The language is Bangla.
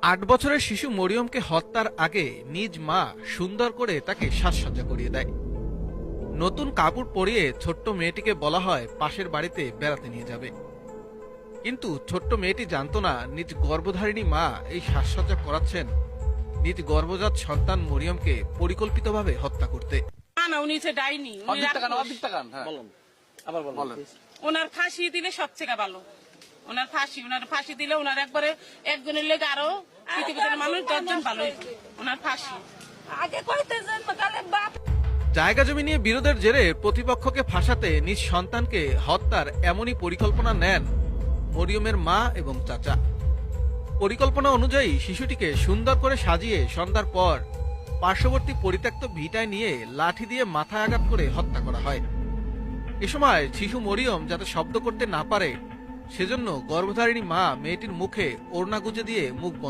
৮ বছরের শিশু মরিয়মকে হত্যার আগে নিজ মা সুন্দর করে তাকে সাজসজ্জা করিয়ে দেয়। নতুন কাপড় পরিয়ে ছোট্ট মেয়েটিকে বলা হয় পাশের বাড়িতে বেড়াতে নিয়ে যাবে। কিন্তু ছোট্ট মেয়েটি জানতো না নিজ গর্ভধারিণী মা এই সাজসজ্জা করাচ্ছেন নিজ গর্ভজাত সন্তান মরিয়মকে পরিকল্পিতভাবে হত্যা করতে। না না, উনি হচ্ছে ডাইনি। ওনার ফাঁসি দিলে সবচেয়ে ভালো। ওনার ফাঁসি দিলে ওনার একবারে একজনের লেগে আরো পৃথিবীর মানুষ 10 জন ভালো হইবে। ওনার ফাঁসি আগে কইতেছেন কালে বাপ। জায়গা জমি নিয়ে বিরোধের জেরে প্রতিপক্ষকে ফাঁসাতে নিজ সন্তানকে হত্যার এমনই পরিকল্পনা নেন মরিয়মের মা এবং চাচা। পরিকল্পনা অনুযায়ী শিশুটিকে সুন্দর করে সাজিয়ে সন্ধ্যার পর পার্শ্ববর্তী পরিত্যক্ত ভিটায় নিয়ে লাঠি দিয়ে মাথায় আঘাত করে হত্যা করা হয়। এ সময় শিশু মরিয়ম যাতে শব্দ করতে না পারে সেজন্য গর্ভধারিণী মা মেয়েটির মুখে ওড়না গুজে দিয়ে মুখ